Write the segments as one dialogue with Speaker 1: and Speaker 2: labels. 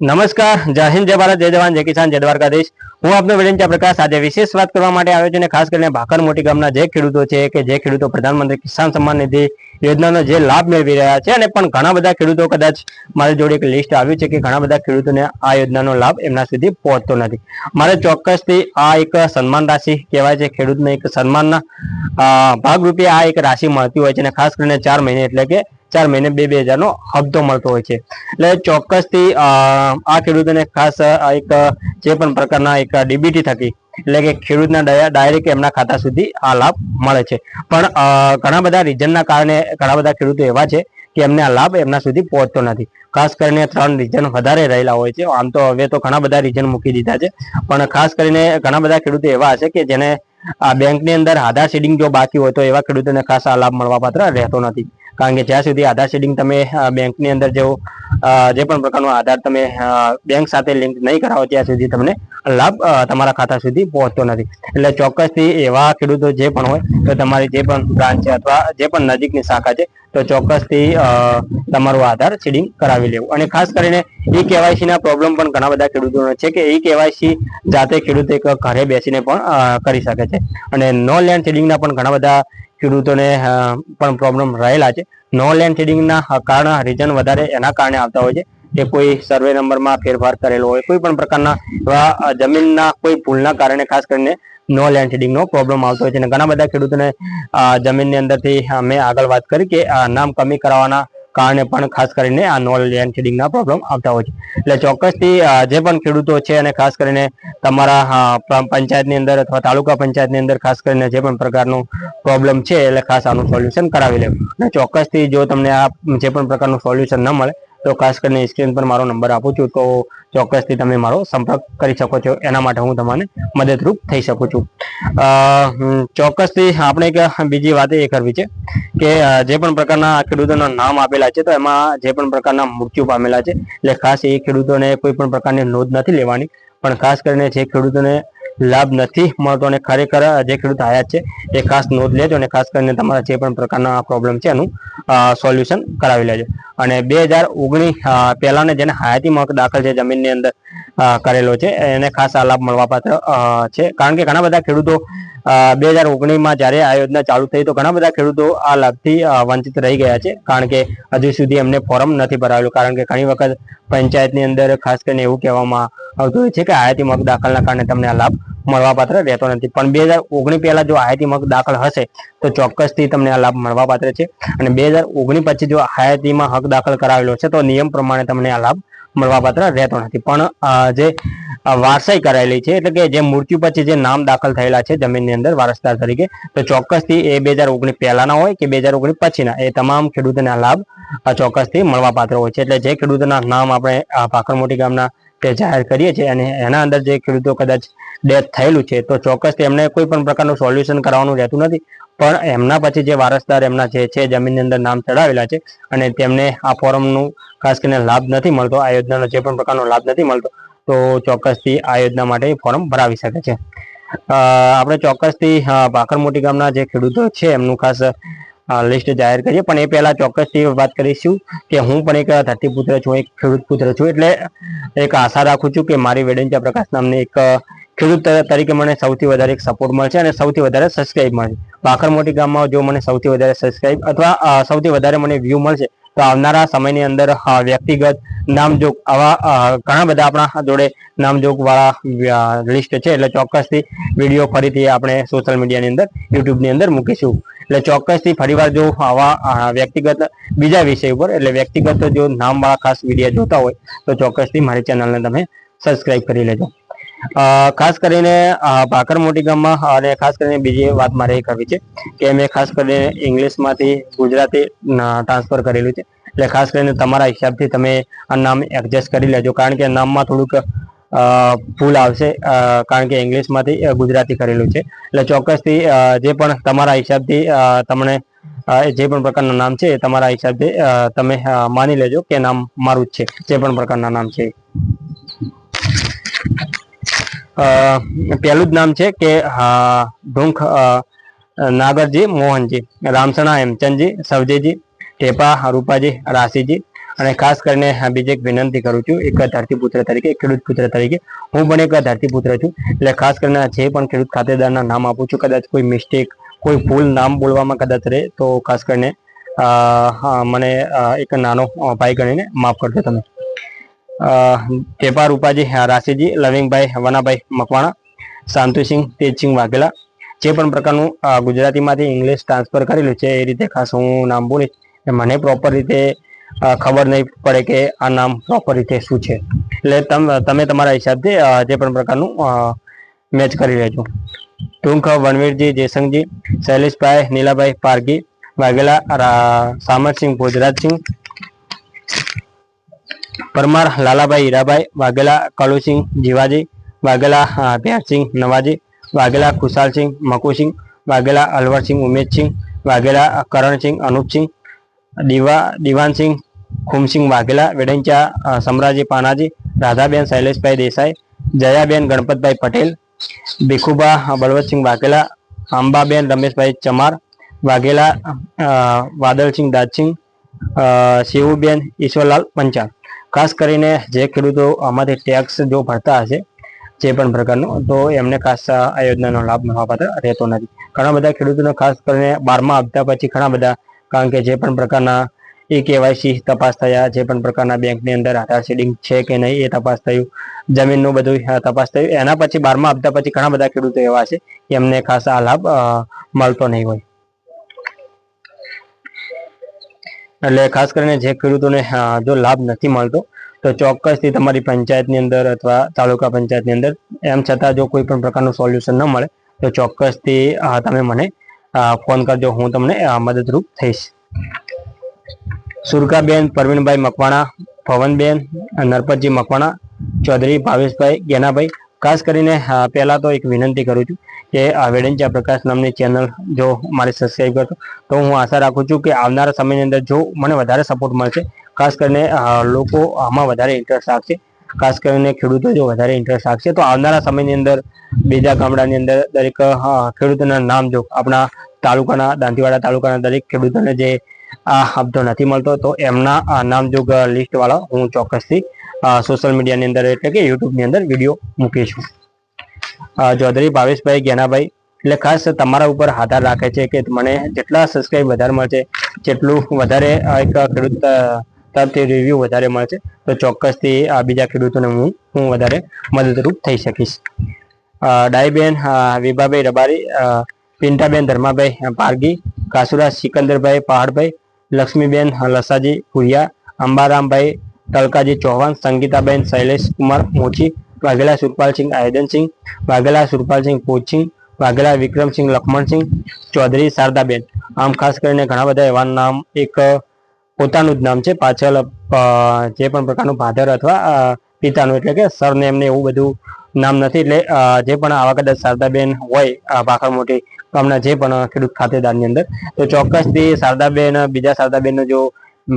Speaker 1: નમસ્કાર, જય હિન્દ, જય ભારત, જય જવાન, જય કિસાન, જય દ્વારકાધીશ. હું આપનો વિરેન્દ્ર પ્રકાશ આજે વિશેષ વાત કરવા માટે આવ્યો છું અને ખાસ કરીને ભાકર મોટી ગામના જે ખેડૂતો છે કે જે ખેડૂતો પ્રધાનમંત્રી કિસાન સન્માન નિધિ યોજનાનો જે લાભ મેળવી રહ્યા છે અને પણ ઘણા બધા ખેડૂતો કદાચ મારી જોડે એક લિસ્ટ આવ્યું છે કે ઘણા બધા ખેડૂતોને આ યોજનાનો લાભ એમના સુધી પહોંચતો નથી. મારે ચોક્કસથી આ એક સન્માન રાશિ કહેવાય છે, ખેડૂતને એક સન્માનના ભાગરૂપે આ એક રાશિ મળતી હોય છે અને ખાસ કરીને 4 મહિને એટલે કે 4 મહિને 2,000 નો હપ્તો મળતો હોય છે. એટલે ચોક્કસથી આ ખેડૂતોને ખાસ એક જે પણ પ્રકારના એક ડીબીટી થકી એટલે કે ખેડૂતના ડાયરેક્ટ એમના ખાતા સુધી આ લાભ મળે છે. પણ ઘણા બધા રીઝનના કારણે ઘણા બધા ખેડૂતો એવા છે કે એમને આ લાભ એમના સુધી પહોંચતો નથી. ખાસ કરીને 3 રીઝન વધારે રહેલા હોય છે. આમ તો હવે તો ઘણા બધા રીઝન મૂકી દીધા છે, પણ ખાસ કરીને ઘણા બધા ખેડૂતો એવા હશે કે જેને આ બેંકની અંદર આધાર સીડિંગ જો બાકી હોય તો એવા ખેડૂતોને ખાસ આ લાભ મળવા પાત્ર રહેતો નથી. કારણ કે જ્યાં સુધી આધાર સીડિંગ તમે બેંકની અંદર જે પણ પ્રકારનો આધાર તમે બેંક સાથે લિંક નહીં કરાવો ત્યાં સુધી તમને લાભ તમારા ખાતા સુધી પહોંચતો નથી. એટલે ચોક્કસથી એવા ખેડૂતો જે પણ હોય તો તમારી જે પણ બ્રાન્ચ છે અથવા જે પણ નજીકની શાખા છે તો ચોક્કસથી તમારું આધાર સીડિંગ કરાવી લેવું. અને ખાસ કરીને ઈ-કેવાયસી ના પ્રોબ્લેમ પણ ઘણા બધા ખેડૂતોનો છે કે ઈ-કેવાયસી જાતે ખેડૂત એક ઘરે બેસીને પણ કરી શકે છે. અને નો લેન્ડ સીડિંગના પણ ઘણા બધા ખેડૂતોને પણ પ્રોબ્લેમ રહેલા છે. નો લેન્ડ સીડિંગના કારણ રીઝન વધારે એના કારણે આવતા હોય છે કે કોઈ સર્વે નંબરમાં ફેરફાર કરેલો હોય, કોઈ પણ પ્રકારના એવા જમીનના કોઈ ભૂલના કારણે ખાસ કરીને નો લેન્ડ સીડિંગનો પ્રોબ્લેમ આવતો હોય છે. અને ઘણા બધા ખેડૂતોને જમીનની અંદરથી મેં આગળ વાત કરી કે નામ કમી કરાવવાના કારણે પણ ખાસ કરીને આ નો લેન્ડ સીડિંગના પ્રોબ્લેમ આવતા હોય છે. એટલે ચોક્કસથી જે પણ ખેડૂતો છે અને ખાસ કરીને તમારા પંચાયતની અંદર અથવા તાલુકા પંચાયતની અંદર ખાસ કરીને જે પણ પ્રકારનું પ્રોબ્લેમ છે એટલે ખાસ આનું સોલ્યુશન કરાવી લેવું. અને ચોક્કસથી જો તમને આ જે પણ પ્રકારનું સોલ્યુશન ન મળે તો ખાસ કરીને સ્ક્રીન પર મારો નંબર આપું છું, તો ચોક્કસથી તમે મારો સંપર્ક કરી શકો છો. એના માટે હું તમને મદદરૂપ થઈ શકું છું. ચોક્કસથી આપણે એક બીજી વાત એ કરવી છે કે જે પણ પ્રકારના ખેડૂતોના નામ આપેલા છે તો એમાં જે પણ પ્રકારના મૃત્યુ પામેલા છે એટલે ખાસ એ ખેડૂતોને કોઈ પણ પ્રકારની નોંધ નથી લેવાની. પણ ખાસ કરીને જે ખેડૂતોને લાભ નથી મળતો અને ખરેખર જે ખેડૂત આયાત છે એ ખાસ નોંધ લેજો અને ખાસ કરીને તમારા જે પણ પ્રકારના પ્રોબ્લેમ છે એનું સોલ્યુશન કરાવી લેજો. અને 2019 પહેલાને જેને હયાતી હક દાખલ છે જમીનની અંદર કરેલો છે એને ખાસ આ લાભ મળવા પાત્ર છે. કારણ કે ઘણા બધા ખેડૂતો 2019માં જ્યારે આ યોજના ચાલુ થઈ તો ઘણા બધા ખેડૂતો આ લાભથી વંચિત રહી ગયા છે. કારણ કે હજુ સુધી એમને ફોર્મ નથી ભરાવેલું. કારણ કે ઘણી વખત પંચાયતની અંદર ખાસ કરીને એવું કહેવામાં આવતું હોય છે કે હયાતી હક દાખલના કારણે તમને આ લાભ મળવા પાત્ર રહેતો નથી. પણ 2019 પહેલા જો હયાતી હક દાખલ હશે તો ચોક્કસથી તમને આ લાભ મળવા પાત્ર છે. અને 2019 પછી જો હયાતીમાં હક દાખલ કરાવેલો છે તો નિયમ પ્રમાણે તમને આ લાભ મળવા પાત્ર રહેતો નથી. પણ જે વારસાઈ કરાયેલી છે એટલે કે જે મૃત્યુ પછી જે નામ દાખલ થયેલા છે જમીનની અંદર વારસદાર તરીકે તો ચોક્કસથી એ 2019 પહેલાના હોય કે 2019 પછીના એ તમામ ખેડૂતોને આ લાભ ચોક્કસથી મળવા પાત્ર હોય છે. એટલે જે ખેડૂતોના નામ આપણે ભાકર મોટી ગામના તે જાહેર કરીએ છીએ અને એના અંદર જે ખેડૂતો કદાચ ડેથ થયેલું છે તો ચોક્કસથી એમને કોઈ પણ પ્રકારનું સોલ્યુશન કરવાનું રહેતું નથી. પણ એમના પછી જે વારસદાર એમના જે છે જમીનની અંદર નામ ચડાવેલા છે અને તેમને આ ફોરમનું ખાસ કરીને લાભ નથી મળતો, આ યોજનાનો જે પણ પ્રકારનો લાભ નથી મળતો તો ચોક્કસથી આ યોજના માટે ફોર્મ ભરાવી શકે છે. આપણે ચોક્કસથી ભાકર મોટી ગામના જે ખેડૂતો છે એમનું ખાસ લિસ્ટ જાહેર કરીએ. પણ એ પહેલા ચોક્કસથી વાત કરીશું કે હું પણ એક ધરતીપુત્ર છું, એક ખેડૂત પુત્ર છું. એટલે એક આશા રાખું છું કે મારી વેડંચા પ્રકાશ નામની એક ખેડૂત તરીકે મને સૌથી વધારે એક સપોર્ટ મળશે અને સૌથી વધારે સબસ્ક્રાઇબ મળશે. ભાકર મોટી ગામમાં જો મને સૌથી વધારે સબસ્ક્રાઇબ અથવા સૌથી વધારે મને વ્યૂ મળશે તો આવનારા સમયની અંદર વ્યક્તિગત નામજોગ આવા ઘણા બધા આપણા જોડે નામજોગ વાળા લિસ્ટ છે. એટલે ચોક્કસથી વિડીયો ફરીથી આપણે સોશિયલ મીડિયાની અંદર યુટ્યુબની અંદર મૂકીશું. એટલે ચોક્કસથી ફરીવાર જો આવા વ્યક્તિગત બીજા વિષય ઉપર એટલે વ્યક્તિગત જો નામવાળા ખાસ વિડીયો જોતા હોય તો ચોક્કસથી મારી ચેનલને તમે સબસ્ક્રાઇબ કરી લેજો. ખાસ કરીને ભાકર મોટી ગામમાં અને ખાસ કરીને બીજી વાત મારે એ કરવી છે કે મેં ખાસ કરીને ઇંગ્લિશમાંથી ગુજરાતી ટ્રાન્સફર કરેલું છે. એટલે ખાસ કરીને તમારા હિસાબથી તમે આ નામ એડજસ્ટ કરી લેજો. કારણ કે નામમાં થોડુંક ભૂલ આવશે કારણ કે ઇંગ્લિશમાંથી ગુજરાતી કરેલું છે. એટલે ચોક્કસથી જે પણ તમારા હિસાબથી તમને જે પણ પ્રકારના નામ છે તમારા હિસાબથી તમે માની લેજો કે નામ મારું જ છે, જે પણ પ્રકારના નામ છે. પહેલું જ નામ છે કે ઢુંખ નાગરજી મોહનજી, રામસણા હેમચંદજી, સવજીજી, ટેપા રૂપાજી, રાશીજી, અને ખાસ કરીને બીજી એક વિનંતી કરું છું, એક ધરતીપુત્ર તરીકે, ખેડૂત પુત્ર તરીકે હું પણ એક ધરતીપુત્ર છું, એટલે ખાસ કરીને જે પણ ખેડૂત ખાતેદારના નામ આપું છું, કદાચ કોઈ મિસ્ટેક, કોઈ ભૂલ નામ બોલવામાં કદાચ રહે તો ખાસ કરીને મને એક નાનો ભાઈ ગણીને માફ કરજો તમે. ટેપા રૂપાજી રાશિજી, લવિંગભાઈ વનાભાઈ મકવાણા, શાંતુસિંહ તેજસિંહ વાઘેલા. જે પણ પ્રકારનું ગુજરાતીમાંથી ઇંગ્લિશ ટ્રાન્સફર કરેલું છે એ રીતે ખાસ હું નામ બોલીશ, મને પ્રોપર રીતે ખબર નહીં પડે કે આ નામ પ્રોપર રીતે શું છે, એટલે તમે તમારા હિસાબથી જે પણ પ્રકારનું મેચ કરી લેજો. ટૂંક વનવીરજી જયસંગજી, શૈલેષભાઈ નીલાભાઈ પારગી વાઘેલા, સામરસિંહ ભોજરાજસિંહ પરમાર, લાલાભાઈ હીરાભાઈ વાઘેલા, કલુસિંહ જીવાજી વાઘેલા, ભેરસિંહ નવાજી વાઘેલા, ખુશાલસિંહ મકુસિંહ વાઘેલા, અલવરસિંહ ઉમેદસિંહ વાઘેલા, કરણસિંહ અનુપસિંહ, દિવાનસિંહ ખુમસિંહ વાઘેલા, વેડંચા સમરાજી પાનાજી, રાધાબેન શૈલેષભાઈ દેસાઈ, જયાબેન ગણપતભાઈ પટેલ, ભીખુબા બળવતસિંહ વાઘેલા, અંબાબેન રમેશભાઈ ચમાર વાઘેલા, વાદળસિંહ દાદસિંહ, શિવુબેન ઈશ્વરલાલ પંચાલ. ખાસ કરીને જે ખેડૂતો આમાંથી ટેક્સ જો ભરતા હશે જે પણ પ્રકારનો, તો એમને ખાસ આ યોજનાનો લાભ મળવાપાત્ર રહેતો નથી. ઘણા બધા ખેડૂતોને ખાસ કરીને 12મા હપ્તા પછી ઘણા બધા, કારણ કે જે પણ પ્રકારના KYC તપાસ થયા, જે પણ પ્રકારના બેંકની અંદર આધાર સીડિંગ છે કે નહીં એ તપાસ થયું, જમીનનું બધું તપાસ થયું, એના પછી 12મા હપ્તા પછી ઘણા બધા ખેડૂતો એવા છે કે એમને ખાસ આ લાભ મળતો નહીં હોય. એટલે ખાસ કરીને જે ખેડૂતોને જો લાભ નથી મળતો તો ચોક્કસથી તમારી પંચાયતની અંદર અથવા તાલુકા પંચાયતની અંદર એમ છતાં જો કોઈ પણ પ્રકારનું સોલ્યુશન ન મળે તો ચોક્કસથી તમે મને ફોન કરજો, હું તમને મદદરૂપ થઈશ. સુરકાબેન પરવીનભાઈ મકવાણા, પવનબેન નરપતજી મકવાણા, ચૌધરી ભાવેશભાઈ ગેનાભાઈ. ખાસ કરીને પહેલાં તો એક વિનંતી કરું છું કે વેડંચા પ્રકાશ નામની ચેનલ જો મારે સબસ્ક્રાઈબ કરશો તો હું આશા રાખું છું કે આવનારા સમયની અંદર જો મને વધારે સપોર્ટ મળશે, ખાસ કરીને લોકો આમાં વધારે ઇન્ટરેસ્ટ રાખશે, ખાસ કરીને ખેડૂતો જો વધારે ઇન્ટરેસ્ટ રાખશે તો આવનારા સમયની અંદર બીજા ગામડાની અંદર દરેક ખેડૂતોના નામ જો આપણા તાલુકાના, દાંતીવાડા તાલુકાના દરેક ખેડૂતોને જે આ હપ્તો નથી મળતો તો એમના નામજોગ લિસ્ટવાળા હું ચોક્કસથી સોશિયલ મીડિયાની અંદર એટલે કે યુટ્યુબની અંદર વિડીયો મૂકીશું. ચૌધરી ભાવેશભાઈ ગેનાભાઈ, એટલે ખાસ તમારા ઉપર આધાર રાખે છે કે મને જેટલા સબસ્ક્રાઈબ વધારે મળશે, જેટલું વધારે એક ખેડૂત તરફથી રિવ્યૂ વધારે મળશે તો ચોક્કસથી બીજા ખેડૂતોને હું વધારે મદદરૂપ થઈ શકીશ. ડાઈબેન વિભાભાઈ રબારી, પિન્ટાબેન ધર્માભાઈ પારગી, કાસુરા સિકંદરભાઈ પહાડભાઈ, લક્ષ્મીબેન લસાજી ભુરિયા, અંબારામભાઈ તલકાજી ચૌહાણ, સંગીતાબેન શૈલેષ કુમાર મોચી વાઘેલા, સુરપાલસિંહ આયદનસિંહ વાઘેલા, સુરપાલસિંહ પોચસિંહ વાઘેલા, વિક્રમસિંહ લક્ષ્મણસિંહ, ચૌધરી શારદાબેન. આમ ખાસ કરીને ઘણા બધા એવા નામ એક પોતાનું જ નામ છે, પાછળ જે પણ પ્રકારનું ફાધર અથવા પિતાનું એટલે કે સરનેમને એવું બધું નામ નથી, એટલે જે પણ આવા કદાચ શારદાબેન હોય ભાખર મોટી ગામના જે પણ ખેડૂત ખાતેદારની અંદર તો ચોક્કસથી શારદાબેન, બીજા શારદાબેનનો જો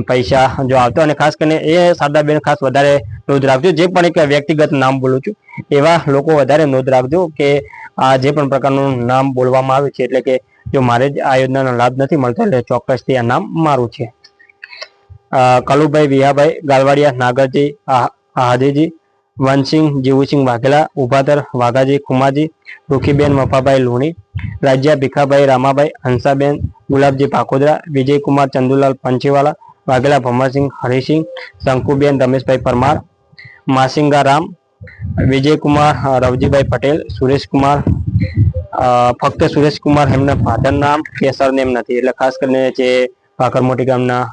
Speaker 1: પૈસા જો આવતો, અને ખાસ કરીને એ શારદાબેન ખાસ વધારે નોંધ રાખજો, જે પણ એક વ્યક્તિગત નામ બોલું છું એવા લોકો વધારે નોંધ રાખજો કે આ જે પણ પ્રકારનું નામ બોલવામાં આવે છે એટલે કે જો મારે જ આ યોજનાનો લાભ નથી મળતો એટલે ચોક્કસથી આ નામ મારું છે. કલુભાઈ વિહાભાઈ ગાલવાડિયા, નાગરજી હાજીજી, વનસિંહ જીવુસિંહ વાઘેલા, ઉભાતર વાઘાજી ખુમાજી, રૂખીબેન મફાભાઈ લુણી, રાજ્યા ભીખાભાઈ રામાભાઈ, હંસાબેન ગુલાબજી પાકોદરા, વિજયકુમાર ચંદુલાલ પંચીવાલા વાઘેલા, ભમરસિંહ હરિસિંહ, શંકુબેન રમેશભાઈ પરમાર, માસિંગા રામ, વિજયકુમાર રવજીભાઈ પટેલ, સુરેશકુમાર, ફક્ત સુરેશકુમાર એમના ફાધર નામ કે સરનેમ નથી, એટલે ખાસ કરીને જે ભાખર મોટી ગામના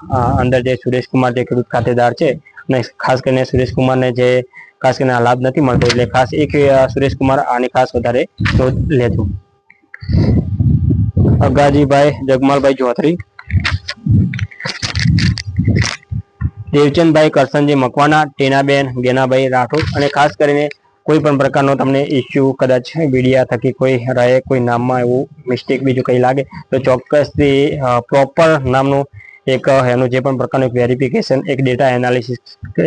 Speaker 1: અંદર જે સુરેશકુમાર જે ખેડૂત ખાતેદાર છે અને ખાસ કરીને સુરેશકુમારને જે ખાસ કરીને આ લાભ નથી મળતો એટલે ખાસ એક સુરેશકુમાર આની ખાસ વધારે નોંધ લેજો. અગાજીભાઈ જગમાલભાઈ ચૌધરી, દેવચંદભાઈ કરસનજી મકવાણા, ટીનાબેન ગેનાભાઈ રાઠોડ. અને ખાસ કરીને કોઈ પણ પ્રકારનો તમને ઇસ્યુ કદાચ મીડિયા થકી કોઈ રહે, કોઈ નામમાં એવું મિસ્ટેક બીજું કંઈ લાગે તો ચોક્કસથી પ્રોપર નામનું એક એનું જે પણ પ્રકારનું વેરિફિકેશન, એક ડેટા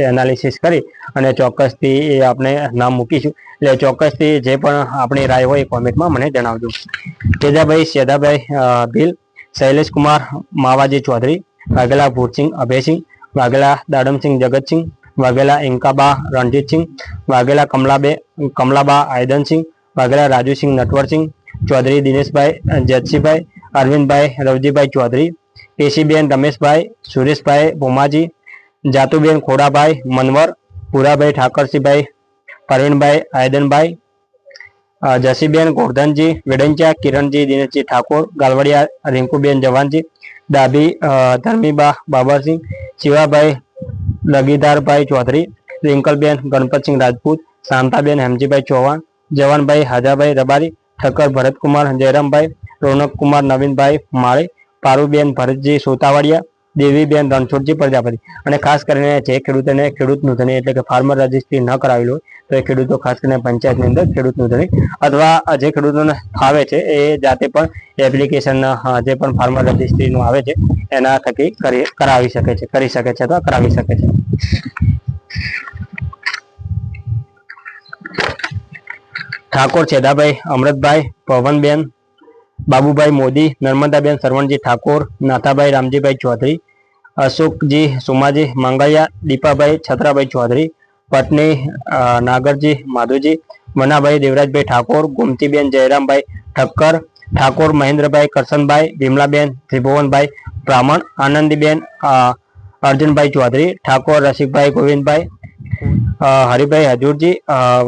Speaker 1: એનાલિસિસ કરી અને ચોક્કસથી એ આપણે નામ મૂકીશું, એટલે ચોક્કસથી જે પણ આપણી રાય હોય એ કોમેન્ટમાં મને જણાવજો. તેજાભાઈ સેધાભાઈ ભીલ, શૈલેષકુમાર માવાજી ચૌધરી વાઘેલા, ભૂરસિંહ અભયસિંહ, વાઘેલા દાડમસિંહ જગતસિંહ, વાઘેલા ઇન્કાબા રણજીતસિંહ, વાઘેલા કમલાબા આયદનસિંહ, વાઘેલા રાજુસિંહ નટવરસિંહ, ચૌધરી દિનેશભાઈ જેતસિંહભાઈ, અરવિંદભાઈ રવજીભાઈ ચૌધરી, કેશીબેન રમેશભાઈ, સુરેશભાઈ ભોમાજી, જાતુબેન ખોડાભાઈ મનવર, પુરાભાઈ ઠાકરસિંહભાઈ, પરવીણભાઈ આયદનભાઈ, જસીબેન ગોરધનજી વેડંચા, કિરણજી દિનેશજી ઠાકોર, ગાલવડિયા રિંકુબેન જવાનજી, ડાભી ધર્મીબા બાબરસિંહ, શિવાભાઈ લગીધારભાઈ ચૌધરી, રિંકલબેન ગણપતસિંહ રાજપૂત, શાંતાબેન હેમજીભાઈ ચૌહાણ, જવાનભાઈ હાજાભાઈ રબારી, ઠક્કર ભરતકુમાર જયરામભાઈ, રોનકકુમાર નવીનભાઈ માળી, પારુબેન ભરતજી સોતાવાડિયા, દેવીબેન રણછોડજી પ્રજાપતિ. અને ખાસ કરીને જે ખેડૂતોને ખેડૂત નોંધણી એટલે કે ફાર્મર રજિસ્ટ્રી ન કરાવેલું હોય તો એ ખેડૂતો ખાસ કરીને પંચાયતની અંદર ખેડૂત નોંધણી અથવા જે ખેડૂતોને ફાવે છે એ જાતે પણ એપ્લિકેશન જે પણ ફાર્મર રજિસ્ટ્રીનું આવે છે એના થકી કરાવી શકે છે, કરી શકે છે અથવા કરાવી શકે છે. ઠાકોર છેદાભાઈ અમૃતભાઈ, પવનબેન બાબુભાઈ મોદી, નર્મદાબેન સરવણજી ઠાકોર, નાથાભાઈ રામજીભાઈ ચૌધરી, અશોકજી સુમાજી માંગળિયા, દીપાભાઈ છત્રાભાઈ ચૌધરી, પત્ની નાગરજી માધુજી, મનાભાઈ દેવરાજભાઈ ઠાકોર, ગોમતીબેન જયરામભાઈ ઠક્કર, ઠાકોર મહેન્દ્રભાઈ કરશનભાઈ, વિમલાબેન ત્રિભુવનભાઈ બ્રાહ્મણ, આનંદીબેન અર્જુનભાઈ ચૌધરી, ઠાકોર રસિકભાઈ ગોવિંદભાઈ, હરિભાઈ હજુરજી,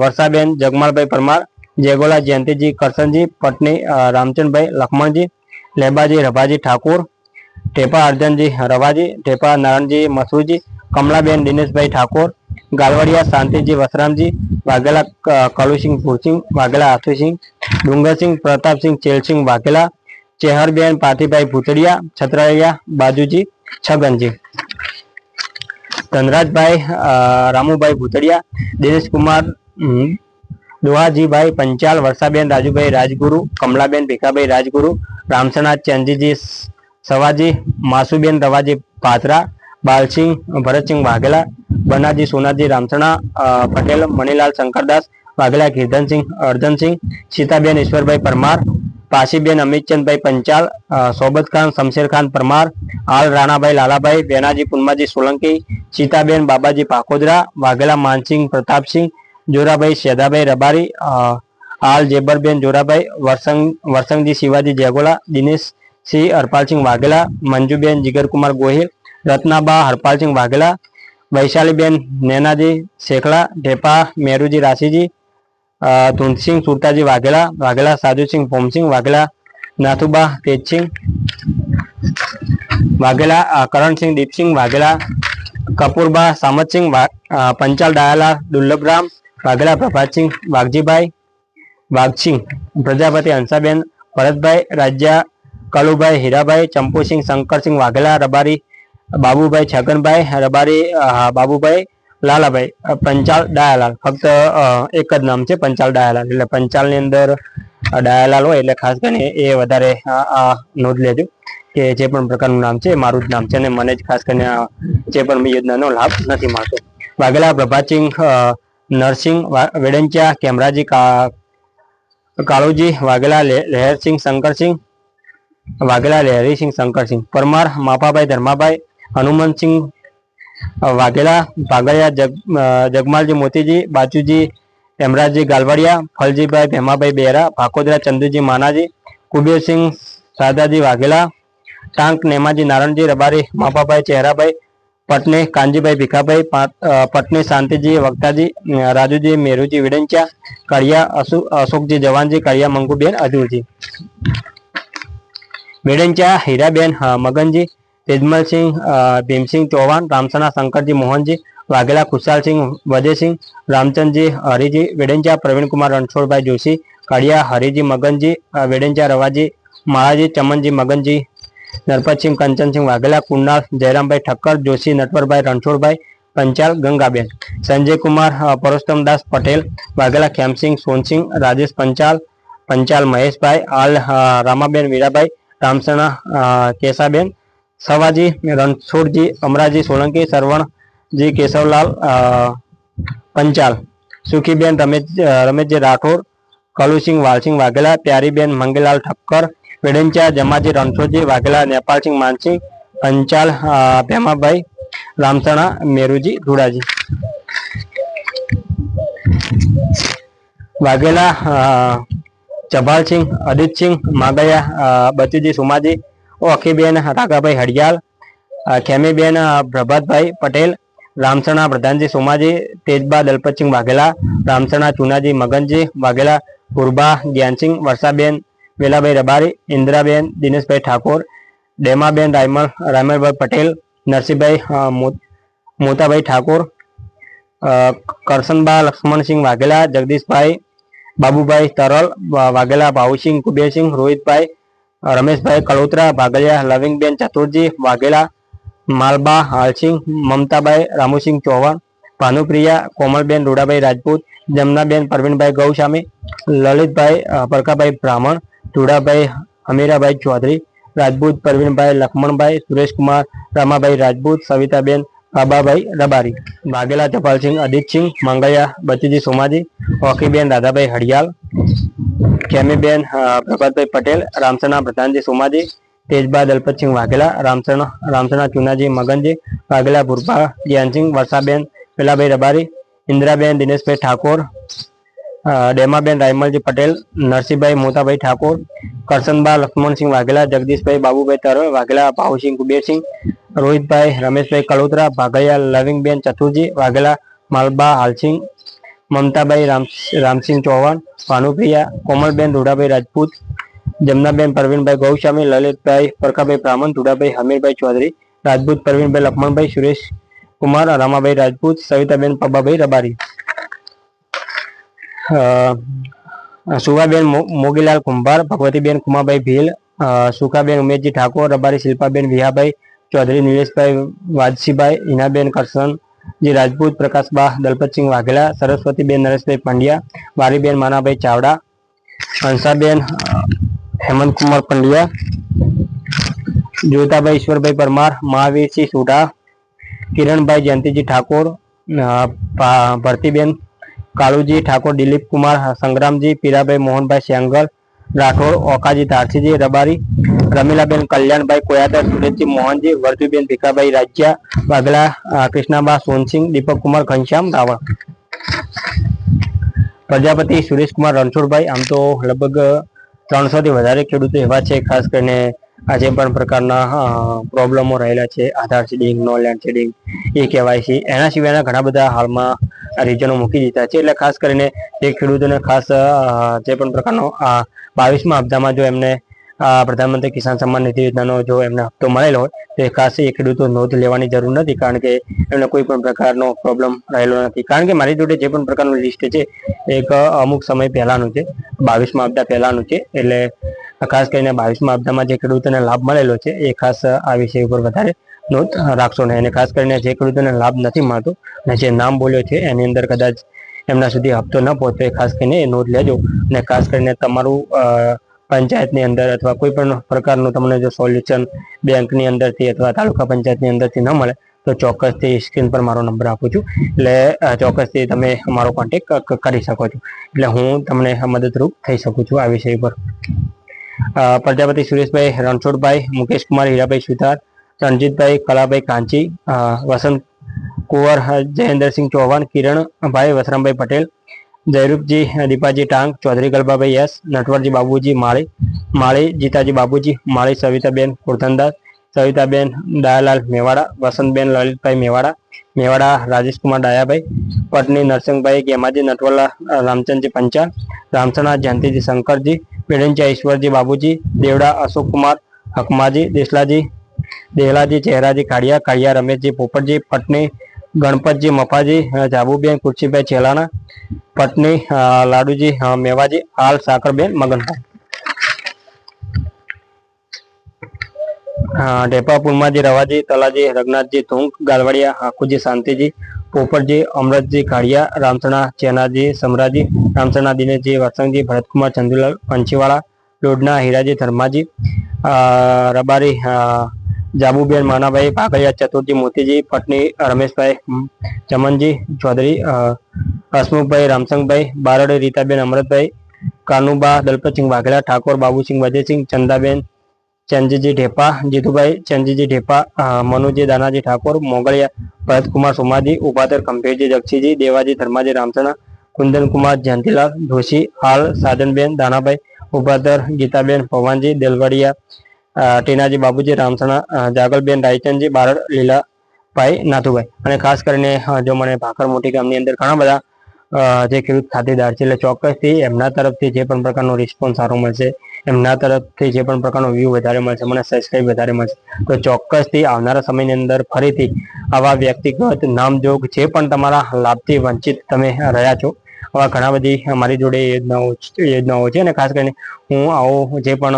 Speaker 1: વર્ષાબેન જગમાલભાઈ પરમાર, જેગોલા જયંતિજી કરશનજી, પત્ની રામચંદભાઈ લખમણજી, લેબાજી રભાજી ઠાકોર, ટેપા અર્જનજી રવાજી, ટેપા નારણજી મસરૂજી, કમલાબેન દિનેશભાઈ ઠાકોર, ગાલવડિયા શાંતિજી વસરામજી, વાઘેલા કલુસિંહ ભૂરસિંહ, વાઘેલા આથુસિંહ, ડુંગરસિંહ પ્રતાપસિંહ ચેલસિંહ વાઘેલા, ચેહરબેન પાટીભાઈ ભૂતડિયા, છત્રાલિયા બાજુજી છગનજી, ધનરાજભાઈ રામુભાઈ ભૂતડિયા, દિનેશકુમાર દોહાજીભાઈ પંચાલ, વર્ષાબેન રાજુભાઈ રાજગુરુ, કમલાબેન ભીખાભાઈ રાજગુરુ, રામસણા ચંદીજી સવાજી, માસુબેન રવાજી પાત્રા, બાલસિંહ ભરતસિંહ વાઘેલા, બનાજી સોનાજી રામસણા પટેલ, મણીલાલ શંકરદાસ વાઘેલા, કીર્તનસિંહ અર્જનસિંહ, સીતાબેન ઈશ્વરભાઈ પરમાર, પાસીબેન અમિતચંદભાઈ પંચાલ, સોબતખાન શમશેરખાન પરમાર, આલ રાણાભાઈ લાલાભાઈ, બેનાજી પુન્માજી સોલંકી, સીતાબેન બાબાજી પાકોદરા, વાઘેલા માનસિંહ પ્રતાપસિંહ, જોરાભાઈ શેદાભાઈ રબારી, આલ જેબરબેન જોરાભાઈ, વરસંગજી શિવાજી જેગોલા, દિનેશસિંહ હરપાલસિંહ વાઘેલા, મંજુબેન જીગરકુમાર ગોહિલ, રત્નાબા હરપાલસિંહ વાઘેલા, વૈશાલીબેન નેનાજી શેખલા, ઢેપા મેરુજી રાશીજી, ધુંધસિંહ સુરતાજી વાઘેલા, વાઘેલા સાજુસિંહ ભોમસિંહ વાઘેલા, નાથુબા તેજસિંહ વાઘેલા, કરણસિંહ દીપસિંહ વાઘેલા, કપૂરબા સામતસિંહ, પંચાલ ડાયાલા દુર્લભરામ વાઘેલા, પ્રભાતસિંહ વાઘજીભાઈ વાઘસિંહ, પ્રજાપતિ હંસાબેન ભરતભાઈ, રાજ્યા કલુભાઈ હીરાભાઈ, ચંપુસિંહ શંકરસિંહ વાઘેલા, રબારી બાબુભાઈ છગનભાઈ, રબારી બાબુભાઈ લાલાભાઈ, પંચાલ ડાયાલાલ. ફક્ત એક જ નામ છે પંચાલ ડાયાલાલ, એટલે પંચાલની અંદર ડાયાલાલ હોય એટલે ખાસ કરીને એ વધારે નોંધ લેજો કે જે પણ પ્રકારનું નામ છે મારું જ નામ છે અને મને જ ખાસ કરીને જે પણ યોજનાનો લાભ નથી મળતો. વાઘેલા પ્રભાતસિંહ નરસિંહ વેડંચા, કેમરાજી કાળુજી વાઘેલા, લહેરસિંહ શંકરસિંહ વાઘેલા, લહેરીસિંહ શંકરસિંહ પરમાર, માપાભાઈ ધર્માભાઈ, હનુમંતસિંહ વાઘેલા, ભાગડિયા જગમાલજી મોતીજી, બાચુજી હેમરાજજી ગાલવાડિયા, ફલજીભાઈ ભેમાભાઈ બેરા, ભાકોદરા ચંદુજી માનાજી, કુબેરસિંહ સાદાજી વાઘેલા, ટાંક નેમાજી નારણજી રબારી, માપાભાઈ ચહેરાભાઈ, પટની કાનજીભાઈ ભીખાભાઈ, પટની શાંતિજી વક્તાજી, રાજુજી મેરુજી વિડંચા, કડિયા અશોકજી જવાનજી, કડિયા મંગુબેન અજુરજી, વિડંચા હીરાબેન મગનજી, તેજમલસિંહ ભીમસિંહ ચૌહાણ, રામસણા શંકરજી મોહનજી, વાઘેલા ખુશાલસિંહ વજયસિંહ, રામચંદજી હરિજી વેડંચા, પ્રવીણકુમાર રણછોડભાઈ જોશી, કડિયા હરિજી મગનજી, વેડંચા રવાજી માળાજી, ચમનજી મગનજી, નરપતસિંહ કંચનસિંહ વાઘેલા, કુનાલ જયરામભાઈ ઠક્કર, જોશી નટવરભાઈ રણછોડભાઈ, પંચાલ ગંગાબેન, સંજયકુમાર પરોસ્તમદાસ પટેલ, વાઘેલા ખેમસિંહ સોનસિંહ, રાજેશ પંચાલ મહેશભાઈ, આલ રામાબેન વીરાભાઈ, રામસણા કેશાબેન, સવાજી રણછોડજી, અમરાજી સોલંકી, સરવણજી કેશવલાલ પંચાલ, સુખીબેન રમેશજી રાઠોડ, કલુસિંહ વાલસિંહ વાઘેલા, પ્યારીબેન મંગીલાલ ઠક્કર, વેડંચા જમાજી રણછોડજી વાઘેલા, નેપાલસિંહ માનસિંહ, પંચાલ ભેમાભાઈ રામસણા મેરુજી ધુડાજી. વાઘેલા ચભાલસિંહ અદિતસિંહ માગયા બચુજી સુમાજી, અખીબેન રાઘાભાઈ હડિયાલ, ખેમીબેન પ્રભાતભાઈ પટેલ, રામસણા પ્રધાનજી સોમાજી, તેજબા દલપતસિંહ વાઘેલા, રામસણા ચુનાજી મગનજી વાઘેલા, પુરબા જ્ઞાનસિંહ, વર્ષાબેન વેલાભાઈ રબારી, ઇન્દ્રાબેન દિનેશભાઈ ઠાકોર, ડેમાબેન રાયમલભાઈ પટેલ, નરસિંહભાઈ મોતાભાઈ ઠાકોર, કરશનબા લક્ષ્મણસિંહ વાઘેલા, જગદીશભાઈ બાબુભાઈ તરલ વાઘેલા, ભાઉસિંહ કુબેરસિંહ, રોહિતભાઈ રમેશભાઈ કલોત્રા વાઘેલા, લવિંગબેન ચતુરજી વાઘેલા, માલબા હાલસિંહ, મમતાબાઈ રામુસિંહ ચૌહાણ, ભાનુપ્રિયા કોમલબેન રૂડાભાઈ રાજપૂત, જમનાબેન પરવીનભાઈ ગૌસ્વામી, લલિતભાઈ પરકાભાઈ બ્રાહ્મણ, રૂડાભાઈ અમીરાભાઈ ચૌધરી રાજપૂત, પરવીનભાઈ લખમણભાઈ, સુરેશકુમાર રામાભાઈ રાજપૂત, સવિતાબેન બાબાભાઈ રબારી. વાઘેલા ચપાલસિંહ અદિતસિંહ, મંગળિયા બચુજી સોમાજી, ઓખીબેન રાધાભાઈ હડિયાલ, ખેમીબેન પ્રભાતભાઈ પટેલ, રામસણા પ્રધાનજી સોમાજી, તેજબા દલપતસિંહ વાઘેલા, રામસણા ચુનાજી મગનજી વાઘેલા, ભુરભા જ્ઞાનસિંહ, વર્ષાબેન વેલાભાઈ રબારી, ઇન્દ્રાબેન દિનેશભાઈ ઠાકોર, ડેમાબેન રાયમલજી પટેલ, નરસિંહભાઈ મોતાભાઈ ઠાકોર, કરશનબા લક્ષ્મણસિંહ વાઘેલા, જગદીશભાઈ બાબુભાઈ તરલ વાઘેલા, ભાઉસિંહ કુબેરસિંહ, રોહિતભાઈ રમેશભાઈ કલોત્રા વાઘેલા, લવિંગબેન ચતુરજી વાઘેલા, માલબા હાલસિંહ, મમતાબાઈ રામસિંહ ચૌહાણ, ભાનુપ્રિયા કોમલબેન રૂડાભાઈ રાજપૂત, જમનાબેન પરવીનભાઈ ગૌસ્વામી, લલિતભાઈ પરકાભાઈ બ્રાહ્મણ, રૂડાભાઈ હમીરભાઈ ચૌધરી રાજપૂત, પરવીનભાઈ લખમણભાઈ, સુરેશ કુમાર રામાભાઈ રાજપૂત, સવિતાબેન પબ્બાભાઈ રબારી. સુવાબેન મોગીલાલ કુંભાર, ભગવતીબેન કુમાભાઈ ભીલ, સુખાબેન ઉમેશજી ઠાકોર રબારી, શિલ્પાબેન વિહાભાઈ ચૌધરી, નિલેશભાઈ વાજસીભાઈ, હિનાબેન કરશનજી રાજપૂત, પ્રકાશબા દલપતસિંહ વાઘેલા, સરસ્વતીબેન નરેશભાઈ પંડ્યા, વારીબેન માનાભાઈ ચાવડા, હંસાબેન હેમંતકુમાર પંડ્યા, જ્યોતાભાઈ ઈશ્વરભાઈ પરમાર, મહાવીરસિંહ સુઢા, કિરણભાઈ જયંતિજી ઠાકોર, ભરતીબેન કાળુજી ઠાકોર, દિલીપ કુમાર સંગ્રામજી, પીરાભાઈ મોહનભાઈ સેંગર રાઠોડ, ઓકાજી ધારસીજી રબારી, રમીલાબેન કલ્યાણભાઈ કોયાદર, સુરેશજી મોહનજી, વર્ધુબેન ભીખાભાઈ રાજ્યા વાઘેલા, કૃષ્ણાબા સોનસિંહ, દીપકકુમાર ઘનશ્યામ રાવળ. પ્રજાપતિ સુરેશકુમાર રણછોડભાઈ. આમ તો લગભગ 300 થી વધારે ખેડૂતો એવા છે, ખાસ કરીને આ જે પણ પ્રકારના પ્રોબ્લેમો રહેલા છે, આધાર સીડિંગ, નો લેન્ડ સીડિંગ, એ કેવાયસી, એના સિવાયના ઘણા બધા હાલમાં રીજનો મૂકી દીધા છે. એટલે ખાસ કરીને એ ખેડૂતોને ખાસ જે પણ પ્રકારનો 22મા હપ્તામાં જો એમને પ્રધાનમંત્રી કિસાન સન્માન નિધિ યોજનાનો જો એમને હપ્તો મળેલો હોય તો ખાસ એ ખેડૂતો નોંધ લેવાની જરૂર નથી, કારણ કે એમને કોઈ પણ પ્રકારનો પ્રોબ્લેમ રહેલો નથી. કારણ કે મારી જોડે જે પણ પ્રકારનું લિસ્ટ છે એક અમુક સમય પહેલાનું છે, 22મા હપ્તા પહેલાનું છે. એટલે ખાસ કરીને 22મા હપ્તામાં જે ખેડૂતોને લાભ મળેલો છે એ ખાસ આ વિષય ઉપર વધારે નોંધ રાખશો નહીં. અને ખાસ કરીને જે ખેડૂતોને લાભ નથી મળતો અને જે નામ બોલ્યો છે એની અંદર કદાચ એમના સુધી હપ્તો ન પહોંચે, ખાસ કરીને એ નોંધ લેજો. અને ખાસ કરીને તમારું પંચાયતની અંદર અથવા કોઈ પણ પ્રકારનું તમને જો સોલ્યુશન બેંકની અંદરથી અથવા તાલુકા પંચાયતની અંદરથી ન મળે તો ચોક્કસથી સ્ક્રીન પર મારો નંબર આપું છું, એટલે ચોક્કસથી તમે મારો કોન્ટેક કરી શકો છો. એટલે હું તમને મદદરૂપ થઈ શકું છું આ વિષય પર. પ્રજાપતિ સુરેશભાઈ રણછોડભાઈ, મુકેશ કુમાર હીરાભાઈ સુથાર, રણજીતભાઈ કલાભાઈ કાંચી, વસંત કુંવર જયેન્દ્રસિંહ ચૌહાણ, કિરણભાઈ વસરામભાઈ પટેલ, જયરૂપજી દીપાજી ટાંગ, ચૌધરી ગલબાભાઈ યસ, નટવરજી બાબુજી માળી, જીતાજી બાબુજી માળી, સવિતાબેન કુરધનદાસ, સવિતાબેન દયાલાલ મેવાડા, વસંતબેન લલિતભાઈ મેવાડા, રાજેશકુમાર ડાયાભાઈ, પટની નરસિંહભાઈ ગેમાજી, નટવરલા રામચંદજી પંચાલ, રામસણા જયંતિજી શંકરજી, પેડંચા ઈશ્વરજી બાબુજી, દેવડા અશોકકુમાર હકમાજી, દેહલાજી ચહેરાજી કાળિયા રમેશજી પોપટજી, પટની ગણપતજી મફાજી, જાબુબેન કુરશીભાઈ ચેલાના, પટની લાડુજી મેવાજી, હાલ સાકરબેન મગનભાઈ. ઢેપાપુરમાજી રવાજી, તલાજી રઘનાથજી ધુંક, ગાલવાડિયા હાકુજી શાંતિજી, પોપટજી અમરતજી કાળિયા, રામસણા ચેનાજી સમરાજી, રામસણા દિનેશજી વસંતજી, ભરતકુમાર ચંદુલાલ પંચીવાળા, લોડના હીરાજી ધર્માજી, રબારી જાબુબેન માનાભાઈ, ભાગલિયા ચતુરજી મોતીજી, પટની રમેશભાઈ ચમનજી ચૌધરી, હસમુખભાઈ રામસંગભાઈ, બારડે રીતાબેન અમરતભાઈ, કાનુબા દલપતસિંહ વાઘેલા, ઠાકોર બાબુસિંહ વજયસિંહ, ચંદાબેન ચંદજીજી ઢેપા, જીતુભાઈ ચંદજીજી ઢેપા, મનુજી દાનાજી ઠાકોર, મોગળિયા ભરતકુમાર સોમાજી, ઉપાધર કંભેરજી જક્ષીજી, દેવાજી ધર્માજી રામસણા, કુંદનકુમાર જયંતિલાલ જોશી, હાલ સાધનબેન દાનાભાઈ, ઉપાધર ગીતાબેન ભવાનજી, દેલવાડિયા ટીનાજી બાબુજી રામસણા, જાગલબેન રાયચંદજી, બારડ લીલાભાઈ નાથુભાઈ. અને ખાસ કરીને જો મને ભાખર મોટી ગામની અંદર ઘણા બધા જે ખેડૂત ખાતેદાર છે, એટલે ચોક્કસથી એમના તરફથી જે પણ પ્રકારનો રિસ્પોન્સ સારો મળશે, એમના તરફથી જે પણ પ્રકારનો વ્યૂ વધારે મળશે, મને સબસ્ક્રાઈબ વધારે મળશે, તો ચોક્કસથી આવનારા સમયની અંદર ફરીથી આવા વ્યક્તિગત નામજોગ જે પણ તમારા લાભથી વંચિત તમે રહ્યા છો, આવા ઘણા બધી અમારી જોડે યોજનાઓ છે. અને ખાસ કરીને હું આવો જે પણ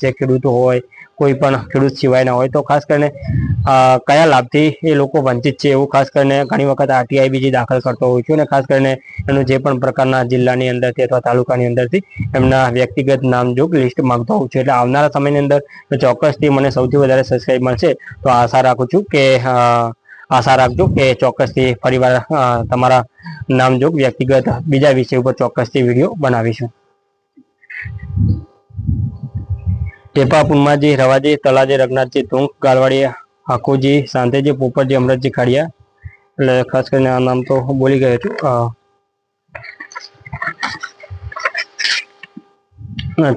Speaker 1: જે ખેડૂતો હોય, કોઈ પણ ખેડૂત સિવાયના હોય, તો ખાસ કરીને કયા લાભથી એ લોકો વંચિત છે એવું ખાસ કરીને ઘણી વખત આરટીઆઈ બીજી દાખલ કરતો હોઉં છું. અને ખાસ કરીને એનું જે પણ પ્રકારના જિલ્લાની અંદરથી અથવા તાલુકાની અંદરથી એમના વ્યક્તિગત નામજોગ લિસ્ટ માંગતો હોઉં છું. એટલે આવનારા સમયની અંદર ચોક્કસથી મને સૌથી વધારે સબસ્ક્રાઈબ મળશે, તો આશા રાખું છું કે આશા રાખજો કે ચોક્કસથી ફરીવાર તમારા નામજોગ વ્યક્તિગત બીજા વિષય ઉપર ચોક્કસથી વિડીયો બનાવીશું. ટેપા પુન્માજી, રવાજી, તલાજી, રઘનાથજી, ટૂંક, ગાલવાડી, આખુજી, શાંતિજી, પોપટજી, અમરતજી ખાડિયા, એટલે ખાસ કરીને આ નામ તો બોલી ગયો છું.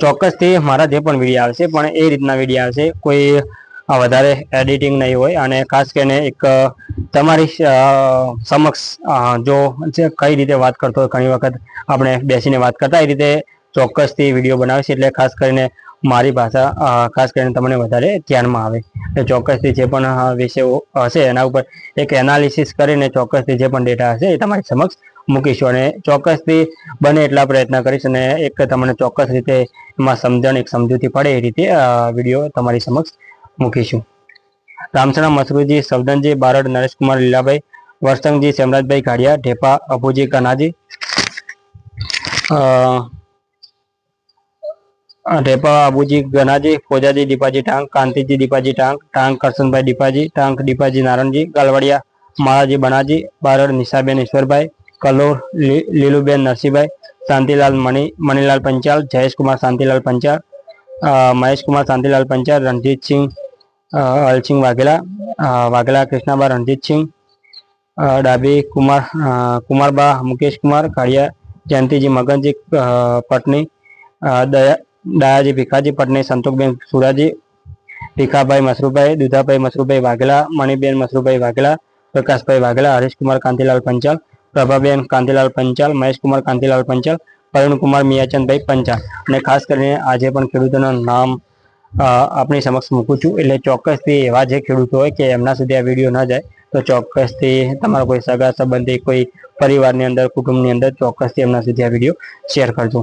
Speaker 1: ચોક્કસથી મારા જે પણ વિડીયો આવશે પણ એ રીતના વિડીયો આવશે, કોઈ વધારે એડિટિંગ નહીં હોય. અને ખાસ કરીને એક તમારી સમક્ષ જો કઈ રીતે વાત કરતો હોય, ઘણી વખત આપણે બેસીને વાત કરતા એ રીતે ચોક્કસથી વિડીયો બનાવશે, એટલે ખાસ કરીને મારી ભાષા ખાસ કરીને તમને વધારે ધ્યાનમાં આવે. એટલે ચોક્કસથી જે પણ વિષયો હશે એના ઉપર એક એનાલિસિસ કરીને ચોક્કસથી જે પણ ડેટા હશે એ તમારી સમક્ષ મૂકીશું. અને ચોક્કસથી બને એટલા પ્રયત્ન કરીશ અને એક તમને ચોક્કસ રીતે એમાં સમજણ એક સમજૂતી પડે એ રીતે વિડીયો તમારી સમક્ષ મૂકીશું. રામસણા મસરૂજી, સવદનજી, બારડ નરેશકુમાર લીલાભાઈ, વરસંગજી સેમરાજભાઈ ઘાડિયા, ઢેપા અભુજી કનાજી, ઢેપા અબુજી ગનાજી, ફોજાજી દીપાજી ટાંક, કાંતિજી દીપાજી ટાંક, ટાંક કરશનભાઈ દીપાજી ટાંક, દીપાજી નારણજી, ગાલવાડિયા માળાજી બનાજી, બારડ નિશાબેન ઈશ્વરભાઈ, કલોર લીલુબેન નરસિંહભાઈ, શાંતિલાલ મણીલાલ પંચાલ, જયેશકુમાર શાંતિલાલ પંચાલ, મહેશકુમાર શાંતિલાલ પંચાલ, રણજીતસિંહ અલસિંહ વાઘેલા કૃષ્ણાબા રણજીતસિંહ, ડાબી કુમારબા મુકેશકુમાર કાળિયા, જયંતિજી મગનજી પટની, દયાજી ભીખાજી પટની, સંતોકબેન સુરાજી, ભીખાભાઈ મસરૂભાઈ, દુધાભાઈ મસરૂભાઈ વાઘેલા, મણિબેન મસરૂભાઈ વાઘેલા, પ્રકાશભાઈ વાઘેલા, હરીશકુમાર કાંતિલાલ પંચાલ, પ્રભાબેન કાંતિલાલ પંચાલ, મહેશકુમાર કાંતિલાલ પંચાલ, પરવીણકુમાર મિયાચંદભાઈ પંચાલ. અને ખાસ કરીને આજે પણ ખેડૂતોના નામ આપણી સમક્ષ મૂકું છું, એટલે ચોક્કસથી એવા જે ખેડૂતો હોય કે એમના સુધી આ વિડીયો ન જાય તો ચોક્કસથી તમારા કોઈ સગા સંબંધી, કોઈ પરિવારની અંદર, કુટુંબની અંદર ચોક્કસથી એમના સુધી આ વિડીયો શેર કરજો.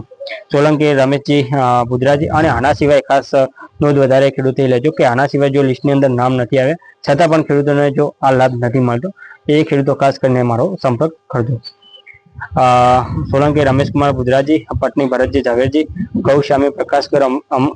Speaker 1: સોલંકી રમેશજી બુધરાજી. અને આના સિવાય ખાસ નોંધ વધારે ખેડૂતે લેજો કે આના સિવાય જો લિસ્ટની અંદર નામ નથી આવ્યા છતાં પણ ખેડૂતોને જો આ લાભ નથી મળતો, એ ખેડૂતો ખાસ કરીને મારો સંપર્ક કરજો. સોલંકી રમેશકુમાર બુધરાજી, પટની ભરતજી ઝવેરજી, ગૌસ્વામી પ્રકાશગર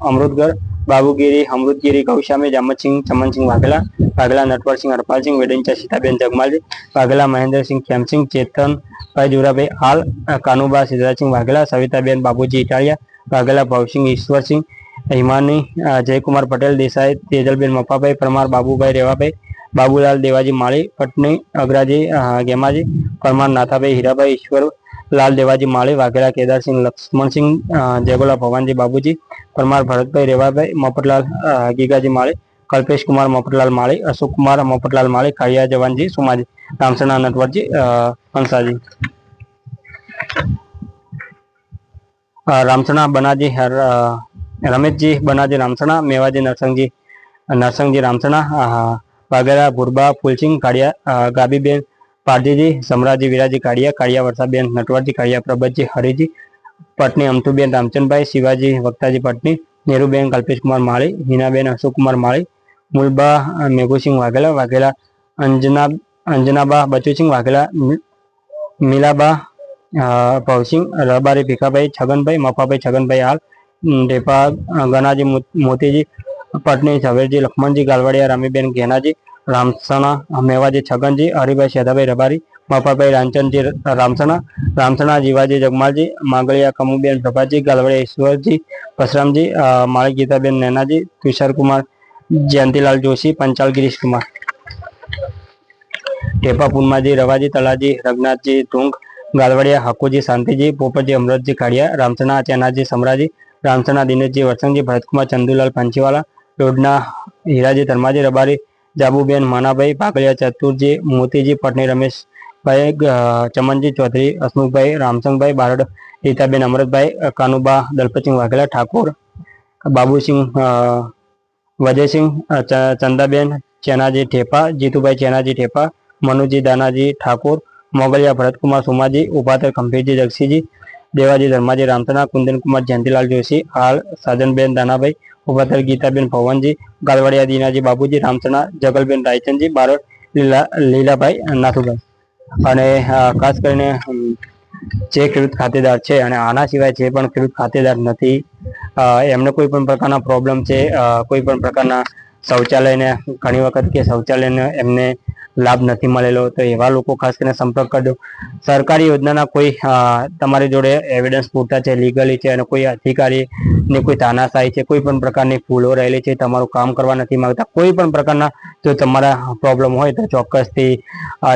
Speaker 1: અમૃતગર, બાબુગીરી અમૃતગીરી ગૌસ્વામી, જામતસિંહ ચમનસિંહ વાઘેલા, વાઘેલા નટવરસિંહ હરપાલસિંહ, વેડંચા સીતાબેન જગમાલજી, વાઘેલા મહેન્દ્રસિંહ ખેમસિંહ, ચેતનભાઈ જોરાભાઈ હાલ, કાનુબા સિદ્ધરાજસિંહ વાઘેલા, સવિતાબેન બાબુજી ઇટાલિયા, વાઘેલા ભવસિંહ ઈશ્વરસિંહ, હિમાની જયકુમાર પટેલ દેસાઈ, તેજલબેન મપાભાઈ પરમાર, બાબુભાઈ રેવાભાઈ, બાબુલાલ દેવાજી માળી, પટની અગ્રાજી ગેમાજી, પરમાર નાથાભાઈ હીરાભાઈ, ઈશ્વરલાલ દેવાજી માળી, વાઘેલા કેદારસિંહ લક્ષ્મણસિંહ, જયગોલા ભવાનજી બાબુજી, પરમાર ભરતભાઈ રેવાભાઈ, મફતલાલ ગીગાજી માળી, કલ્પેશ કુમાર મફતલાલ માળી, અશોક કુમાર મફતલાલ માળી, કાળિયા જવાનજી સુમાજી, રામસણા નટવરજી હંસાજી, રામસણા બનાજી રમેશજી બનાજી રામસણા, મેવાજી નરસંગજી રામસણા, વાઘેલા ભુરબા ફૂલસિંહ કાળિયા, ગાબીબેન પારજીજી, સમરાજી વિરાજી કાળિયા, કાળિયા વર્ષાબેન નટવરજી, કાળિયા પ્રબતજી હરિજી, પટની અમતુબેન રામચંદભાઈ, શિવાજી વક્તાજી પટની, નેરુબેન કલ્પેશકુમાર માળી, હિનાબેન અશોકકુમાર માળી, મુલબા મેઘુસિંહ વાઘેલા, વાઘેલા અંજનાબા બચુસિંહ વાઘેલા, મીલાબા ભવસિંહ, રબારી ભીખાભાઈ છગનભાઈ, મફાભાઈ છગનભાઈ હાલ, ઢેપા ગનાજી મોતીજી, પટની ઝવેરજી લક્ષ્મણજી, ગાલવાડિયા રામીબેન ઘેનાજી, રામસણા મેવાજી છગનજી, હરિભાઈ શેધાભાઈ રબારી, મફાભાઈ રામચંદજી રામસણા જીવાજી જગમાલજી, માંગળિયા કમુબેન પ્રભાતજી, ગાલવડિયા ઈશ્વરજી પરશુરામજી, માળી ગીતાબેન નૈનાજી, તુષારકુમાર જયંતિલાલ જોશી, પંચાલ ગિરીશકુમાર, ટેપા પૂનમાજી, રવાજી તલાજી, રઘનાથજી ધુંગ, ગાલવડિયા હાકુજી શાંતિજી, પોપટજી અમૃતજી કાળિયા, રામસણા ચેનાજી સમરાજી, રામસણા દિનેશજી વરસંગજી, ભરતકુમાર ચંદુલાલ પાંચીવાલા, રોડના હીરાજી ધર્માજી રબારી, જાબુબેન માનાભાઈ, પાકલિયા ચતુરજી, મોતીજી પટણી, રમેશભાઈ ચમનજી ચૌધરી, હસમુખભાઈ રામસંગભાઈ બારડ, રીતાબેન અમૃતભાઈ, કાનુબા દલપતસિંહ વાઘેલા, ઠાકોર બાબુસિંહ વજયસિંહ, ચંદાબેન ચેનાજી ઠેપા, જીતુભાઈ ચેનાજી ઠેપા, મનુજી દાનાજી ઠાકોર, મોગલિયા ભરતકુમાર સુમાજી, ઉપાતર ખંભીરજી જગસીજી, દેવાજી ધર્માજી રામસણા, કુંદનકુમાર જયંતિલાલ જોશી, હાલ સાજનબેન દાનાભાઈ, ઉપાતર ગીતાબેન ભવનજી, ગાલવાડિયા દીનાજી બાબુજી, રામસણા જગલબેન રાયચંદજી, બારડ લીલાભાઈ નાથુભાઈ. અને ખાસ કરીને જે ખેડૂત ખાતેદાર છે અને આના સિવાય જે પણ ખેડૂત ખાતેદાર નથી, એમને કોઈ પણ પ્રકારના પ્રોબ્લેમ છે, કોઈ પણ પ્રકારના શૌચાલયને ઘણી વખત કે શૌચાલયને એમને લાભ નથી મળેલો, તો એવા લોકો ખાસ કરીને સંપર્ક કરજો. સરકારી યોજનાના કોઈ તમારી જોડે એવિડન્સ પૂરતા છે, લીગલી છે, અને કોઈ અધિકારીની કોઈ તાનાશાહી છે, કોઈ પણ પ્રકારની ભૂલો રહેલી છે, તમારું કામ કરવા નથી માંગતા, કોઈ પણ પ્રકારના જો તમારા પ્રોબ્લેમ હોય તો ચોક્કસથી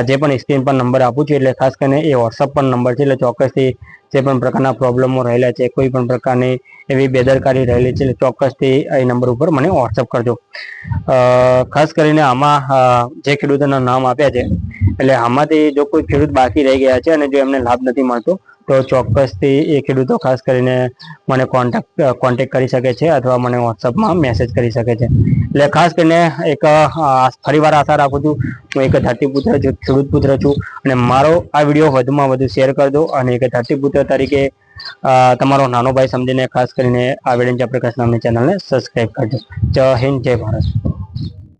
Speaker 1: જે પણ સ્ક્રીન પર નંબર આપું છું, એટલે ખાસ કરીને એ વોટ્સઅપ પર નંબર છે, એટલે ચોક્કસથી જે પણ પ્રકારના પ્રોબ્લેમો રહેલા છે, કોઈ પણ પ્રકારની એવી બેદરકારી રહેલી છે, એટલે ચોક્કસથી એ નંબર ઉપર મને વોટ્સઅપ કરજો. ખાસ કરીને આમાં જે ખેડૂતોના નામ આપ્યા છે, એટલે આમાંથી જો કોઈ ખેડૂત બાકી રહી ગયા છે અને જો એમને લાભ નથી મળતો, તો ચોક્કસથી એ ખેડૂતો ખાસ કરીને મને કોન્ટેક્ટ કરી શકે છે અથવા મને વોટ્સઅપમાં મેસેજ કરી શકે છે. એટલે ખાસ કરીને એક ફરીવાર આશા રાખું છું, હું એક ધરતીપુત્ર છું, ખેડૂત પુત્ર છું, અને મારો આ વિડીયો વધુમાં વધુ શેર કરજો, અને એક ધરતીપુત્ર તરીકે તમારો નાનો ભાઈ સમજીને ખાસ કરીને આ વેડંચા પ્રકાશ નામની ચેનલને સબસ્ક્રાઈબ કરજો. જય હિન્દ, જય ભારત.